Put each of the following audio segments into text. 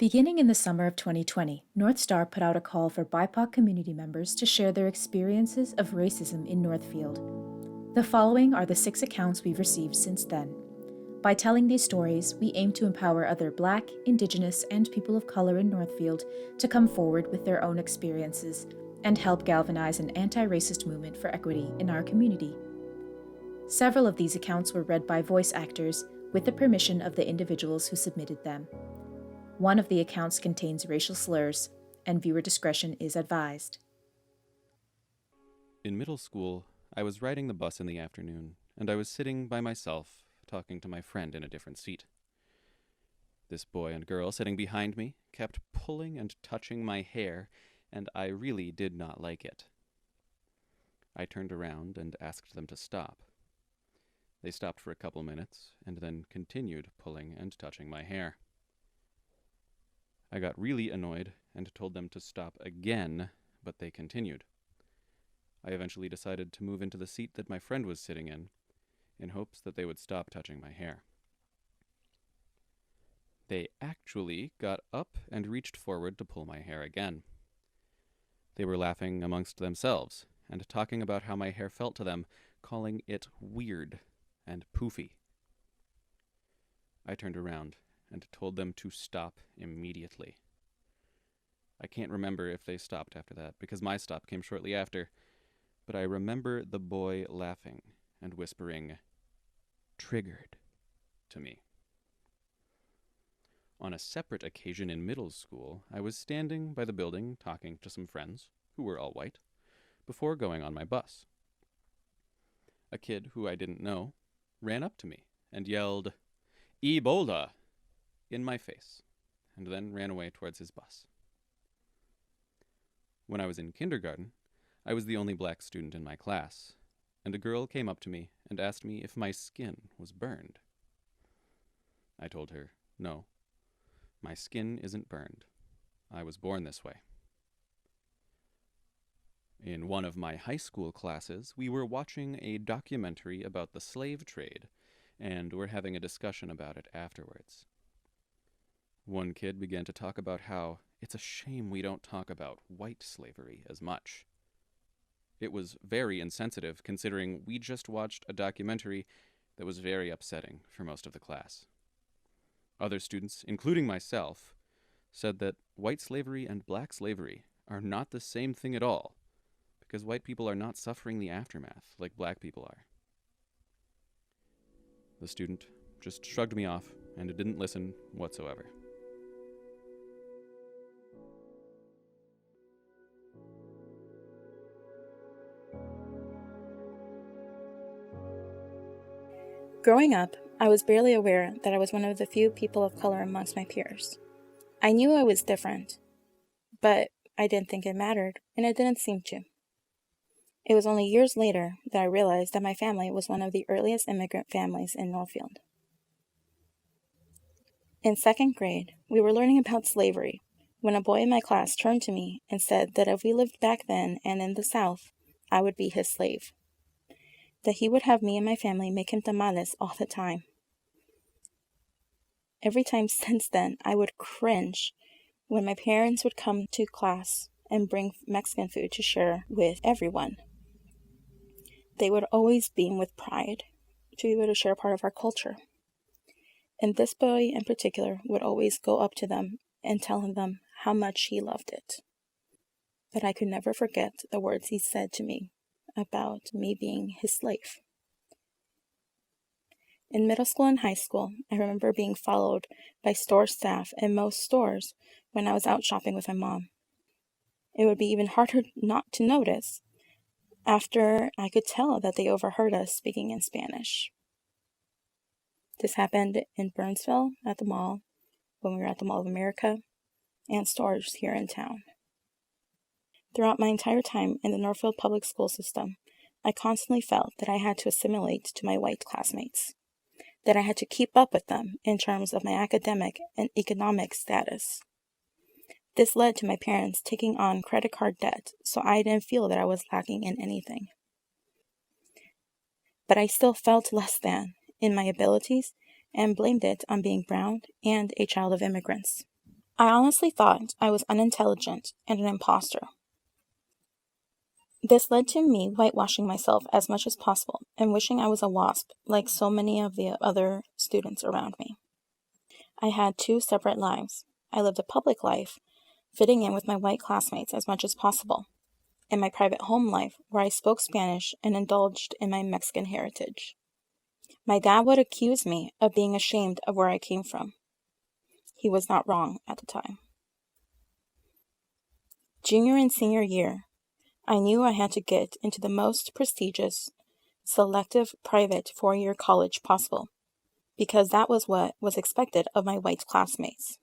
Beginning in the summer of 2020, NorthSTAR put out a call for BIPOC community members to share their experiences of racism in Northfield. The following are the 6 accounts we've received since then. By telling these stories, we aim to empower other Black, Indigenous, and people of color in Northfield to come forward with their own experiences and help galvanize an anti-racist movement for equity in our community. Several of these accounts were read by voice actors with the permission of the individuals who submitted them. One of the accounts contains racial slurs, and viewer discretion is advised. In middle school, I was riding the bus in the afternoon, and I was sitting by myself, talking to my friend in a different seat. This boy and girl sitting behind me kept pulling and touching my hair, and I really did not like it. I turned around and asked them to stop. They stopped for a couple minutes, and then continued pulling and touching my hair. I got really annoyed and told them to stop again, but they continued. I eventually decided to move into the seat that my friend was sitting in hopes that they would stop touching my hair. They actually got up and reached forward to pull my hair again. They were laughing amongst themselves and talking about how my hair felt to them, calling it weird and poofy. I turned around and told them to stop immediately. I can't remember if they stopped after that, because my stop came shortly after, but I remember the boy laughing and whispering, "Triggered," to me. On a separate occasion in middle school, I was standing by the building talking to some friends, who were all white, before going on my bus. A kid who I didn't know ran up to me and yelled, "Ebola!" in my face, and then ran away towards his bus. When I was in kindergarten, I was the only Black student in my class, and a girl came up to me and asked me if my skin was burned. I told her, "No, my skin isn't burned. I was born this way." In one of my high school classes, we were watching a documentary about the slave trade, and were having a discussion about it afterwards. One kid began to talk about how it's a shame we don't talk about white slavery as much. It was very insensitive, considering we just watched a documentary that was very upsetting for most of the class. Other students, including myself, said that white slavery and Black slavery are not the same thing at all, because white people are not suffering the aftermath like Black people are. The student just shrugged me off and didn't listen whatsoever. Growing up, I was barely aware that I was one of the few people of color amongst my peers. I knew I was different, but I didn't think it mattered, and it didn't seem to. It was only years later that I realized that my family was one of the earliest immigrant families in Northfield. In 2nd grade, we were learning about slavery when a boy in my class turned to me and said that if we lived back then and in the South, I would be his slave. That he would have me and my family make him tamales all the time. Every time since then, I would cringe when my parents would come to class and bring Mexican food to share with everyone. They would always beam with pride to be able to share part of our culture. And this boy in particular would always go up to them and tell them how much he loved it. But I could never forget the words he said to me about me being his slave. In middle school and high school, I remember being followed by store staff in most stores when I was out shopping with my mom. It would be even harder not to notice after I could tell that they overheard us speaking in Spanish. This happened in Burnsville at the mall, when we were at the Mall of America, and stores here in town. Throughout my entire time in the Northfield public school system, I constantly felt that I had to assimilate to my white classmates, that I had to keep up with them in terms of my academic and economic status. This led to my parents taking on credit card debt, so I didn't feel that I was lacking in anything. But I still felt less than in my abilities and blamed it on being brown and a child of immigrants. I honestly thought I was unintelligent and an imposter. This led to me whitewashing myself as much as possible and wishing I was a WASP like so many of the other students around me. I had two separate lives. I lived a public life, fitting in with my white classmates as much as possible, and my private home life where I spoke Spanish and indulged in my Mexican heritage. My dad would accuse me of being ashamed of where I came from. He was not wrong at the time. Junior and senior year, I knew I had to get into the most prestigious, selective private four-year college possible, because that was what was expected of my white classmates,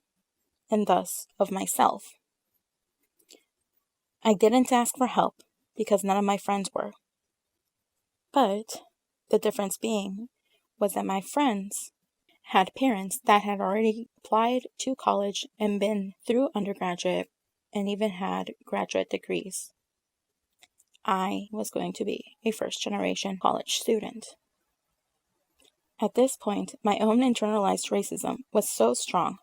and thus of myself. I didn't ask for help because none of my friends were. But the difference being was that my friends had parents that had already applied to college and been through undergraduate and even had graduate degrees. I was going to be a first-generation college student. At this point, my own internalized racism was so strong,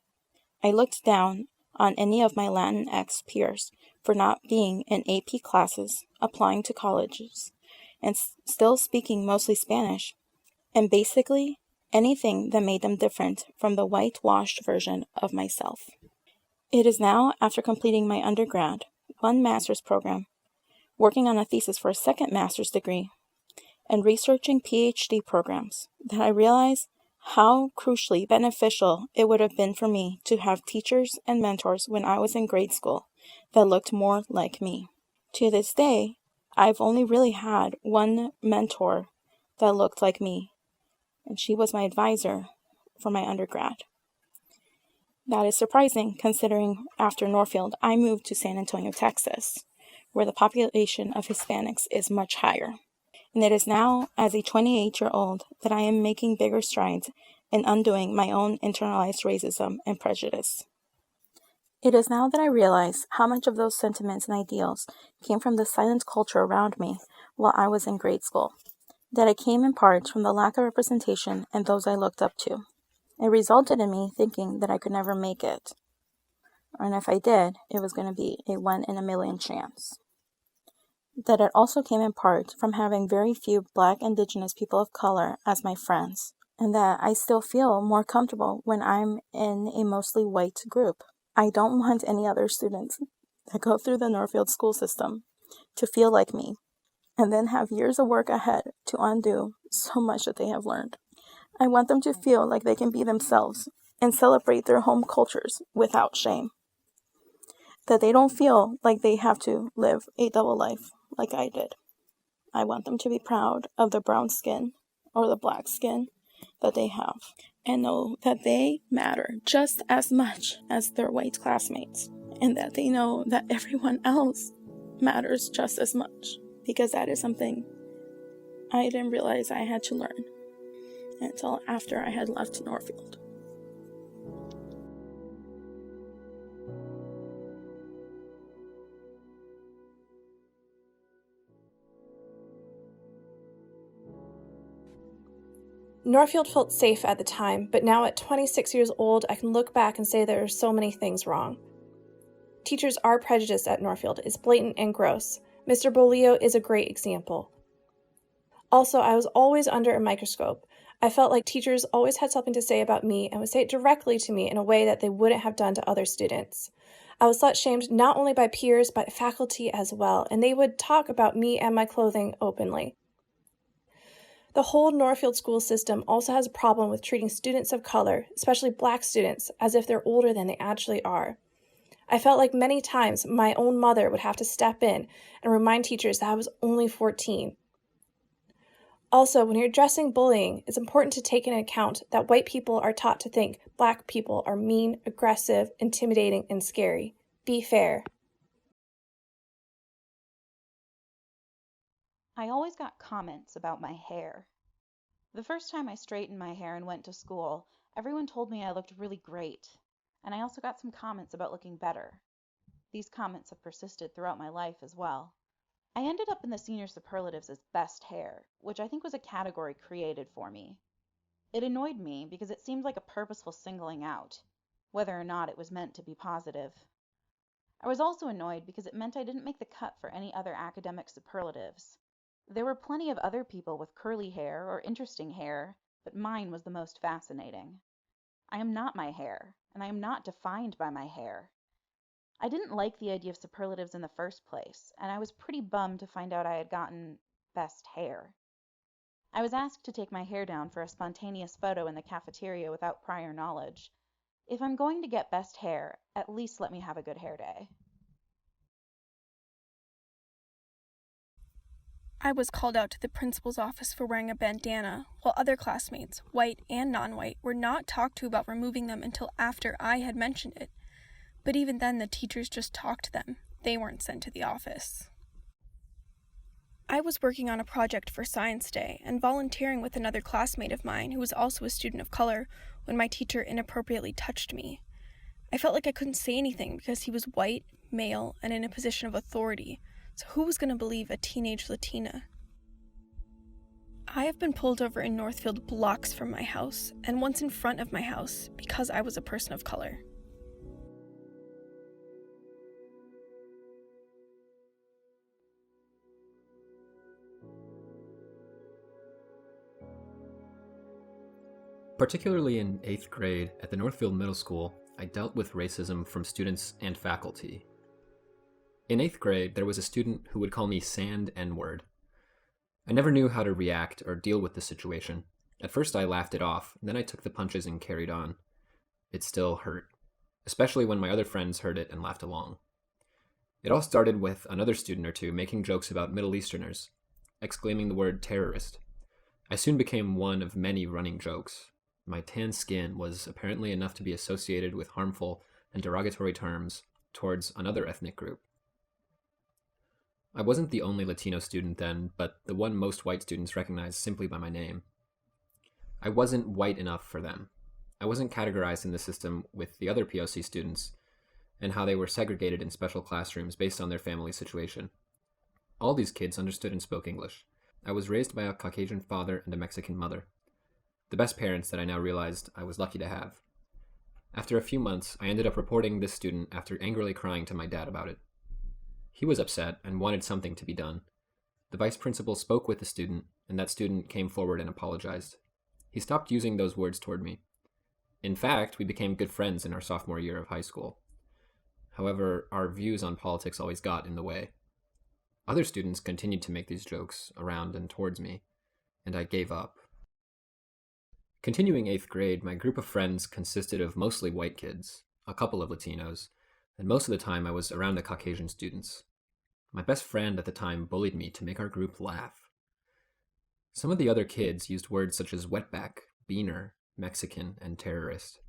I looked down on any of my Latinx peers for not being in AP classes, applying to colleges, and still speaking mostly Spanish, and basically anything that made them different from the whitewashed version of myself. It is now, after completing my undergrad, one master's program, working on a thesis for a second master's degree, and researching PhD programs, that I realize how crucially beneficial it would have been for me to have teachers and mentors when I was in grade school that looked more like me. To this day, I've only really had one mentor that looked like me, and she was my advisor for my undergrad. That is surprising considering after Northfield, I moved to San Antonio, Texas, where the population of Hispanics is much higher. And it is now, as a 28-year-old, that I am making bigger strides in undoing my own internalized racism and prejudice. It is now that I realize how much of those sentiments and ideals came from the silent culture around me while I was in grade school, that it came in part from the lack of representation in those I looked up to. It resulted in me thinking that I could never make it, and if I did, it was going to be a 1 in a million chance. That it also came in part from having very few Black, Indigenous people of color as my friends, and that I still feel more comfortable when I'm in a mostly white group. I don't want any other students that go through the Northfield school system to feel like me, and then have years of work ahead to undo so much that they have learned. I want them to feel like they can be themselves and celebrate their home cultures without shame. That they don't feel like they have to live a double life like I did. I want them to be proud of the brown skin or the black skin that they have and know that they matter just as much as their white classmates, and that they know that everyone else matters just as much, because that is something I didn't realize I had to learn until after I had left Northfield. Northfield felt safe at the time, but now at 26 years old, I can look back and say there are so many things wrong. Teachers are prejudiced at Northfield. It's blatant and gross. Mr. Bolio is a great example. Also, I was always under a microscope. I felt like teachers always had something to say about me and would say it directly to me in a way that they wouldn't have done to other students. I was slut-shamed not only by peers, but faculty as well, and they would talk about me and my clothing openly. The whole Northfield school system also has a problem with treating students of color, especially Black students, as if they're older than they actually are. I felt like many times my own mother would have to step in and remind teachers that I was only 14. Also, when you're addressing bullying, it's important to take into account that white people are taught to think Black people are mean, aggressive, intimidating, and scary. Be fair. I always got comments about my hair. The first time I straightened my hair and went to school, everyone told me I looked really great, and I also got some comments about looking better. These comments have persisted throughout my life as well. I ended up in the senior superlatives as best hair, which I think was a category created for me. It annoyed me because it seemed like a purposeful singling out. whether or not it was meant to be positive. I was also annoyed because it meant I didn't make the cut for any other academic superlatives. There were plenty of other people with curly hair or interesting hair, but mine was the most fascinating. I am not my hair, and I am not defined by my hair. I didn't like the idea of superlatives in the first place, and I was pretty bummed to find out I had gotten best hair. I was asked to take my hair down for a spontaneous photo in the cafeteria without prior knowledge. If I'm going to get best hair, at least let me have a good hair day. I was called out to the principal's office for wearing a bandana, while other classmates, white and non-white, were not talked to about removing them until after I had mentioned it. But even then, the teachers just talked to them. They weren't sent to the office. I was working on a project for Science Day and volunteering with another classmate of mine who was also a student of color when my teacher inappropriately touched me. I felt like I couldn't say anything because he was white, male, and in a position of authority, so who was going to believe a teenage Latina? I have been pulled over in Northfield blocks from my house, and once in front of my house, because I was a person of color. Particularly in 8th grade at the Northfield Middle School, I dealt with racism from students and faculty. In 8th grade, there was a student who would call me Sand N-word. I never knew how to react or deal with the situation. At first I laughed it off, then I took the punches and carried on. It still hurt, especially when my other friends heard it and laughed along. It all started with another student or two making jokes about Middle Easterners, exclaiming the word terrorist. I soon became one of many running jokes. My tan skin was apparently enough to be associated with harmful and derogatory terms towards another ethnic group. I wasn't the only Latino student then, but the one most white students recognized simply by my name. I wasn't white enough for them. I wasn't categorized in the system with the other POC students and how they were segregated in special classrooms based on their family situation. All these kids understood and spoke English. I was raised by a Caucasian father and a Mexican mother. The best parents that I now realized I was lucky to have. After a few months, I ended up reporting this student after angrily crying to my dad about it. He was upset and wanted something to be done. The vice principal spoke with the student, and that student came forward and apologized. He stopped using those words toward me. In fact, we became good friends in our sophomore year of high school. However, our views on politics always got in the way. Other students continued to make these jokes around and towards me, and I gave up. Continuing 8th grade, my group of friends consisted of mostly white kids, a couple of Latinos, and most of the time I was around the Caucasian students. My best friend at the time bullied me to make our group laugh. Some of the other kids used words such as wetback, beaner, Mexican, and terrorist.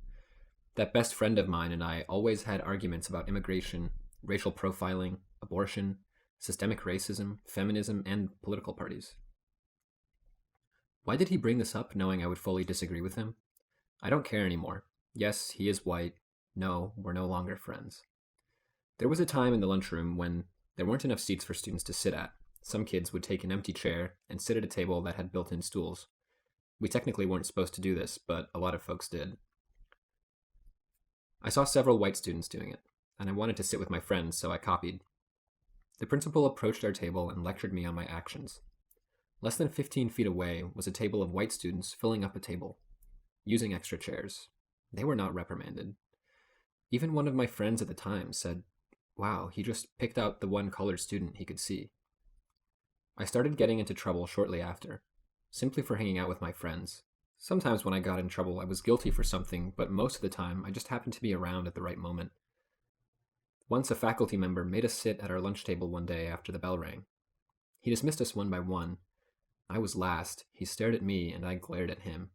That best friend of mine and I always had arguments about immigration, racial profiling, abortion, systemic racism, feminism, and political parties. Why did he bring this up knowing I would fully disagree with him? I don't care anymore. Yes, he is white. No, we're no longer friends. There was a time in the lunchroom when there weren't enough seats for students to sit at. Some kids would take an empty chair and sit at a table that had built-in stools. We technically weren't supposed to do this, but a lot of folks did. I saw several white students doing it, and I wanted to sit with my friends, so I copied. The principal approached our table and lectured me on my actions. Less than 15 feet away was a table of white students filling up a table, using extra chairs. They were not reprimanded. Even one of my friends at the time said, "Wow, he just picked out the one colored student he could see." I started getting into trouble shortly after, simply for hanging out with my friends. Sometimes when I got in trouble, I was guilty for something, but most of the time, I just happened to be around at the right moment. Once a faculty member made us sit at our lunch table one day after the bell rang. He dismissed us one by one. I was last. He stared at me, and I glared at him.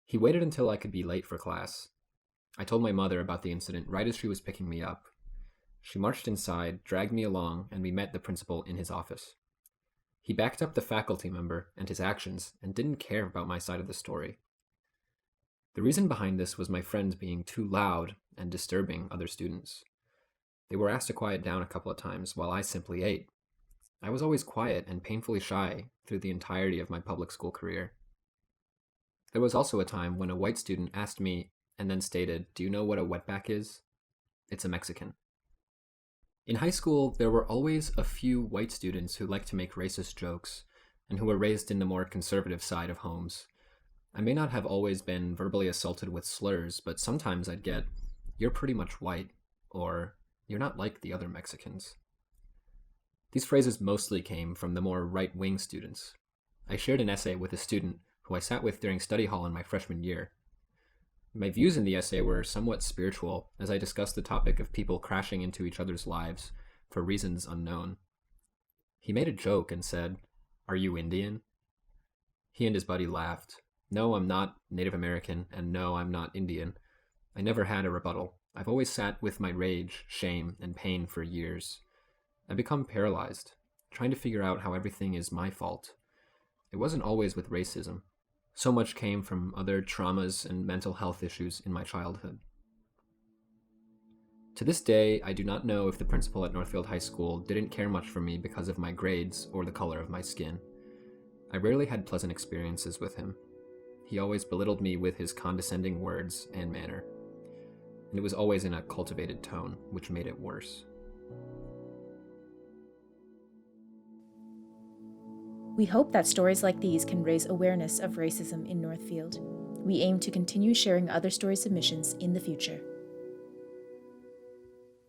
He waited until I could be late for class. I told my mother about the incident right as she was picking me up. She marched inside, dragged me along, and we met the principal in his office. He backed up the faculty member and his actions and didn't care about my side of the story. The reason behind this was my friends being too loud and disturbing other students. They were asked to quiet down a couple of times while I simply ate. I was always quiet and painfully shy through the entirety of my public school career. There was also a time when a white student asked me and then stated, "Do you know what a wetback is? It's a Mexican." In high school, there were always a few white students who liked to make racist jokes and who were raised in the more conservative side of homes. I may not have always been verbally assaulted with slurs, but sometimes I'd get, "You're pretty much white," or "You're not like the other Mexicans." These phrases mostly came from the more right-wing students. I shared an essay with a student who I sat with during study hall in my freshman year. My views in the essay were somewhat spiritual as I discussed the topic of people crashing into each other's lives for reasons unknown. He made a joke and said, "Are you Indian?" He and his buddy laughed. "No, I'm not Native American, and no, I'm not Indian." I never had a rebuttal. I've always sat with my rage, shame, and pain for years. I've become paralyzed, trying to figure out how everything is my fault. It wasn't always with racism. So much came from other traumas and mental health issues in my childhood. To this day, I do not know if the principal at Northfield High School didn't care much for me because of my grades or the color of my skin. I rarely had pleasant experiences with him. He always belittled me with his condescending words and manner, and it was always in a cultivated tone, which made it worse. We hope that stories like these can raise awareness of racism in Northfield. We aim to continue sharing other story submissions in the future.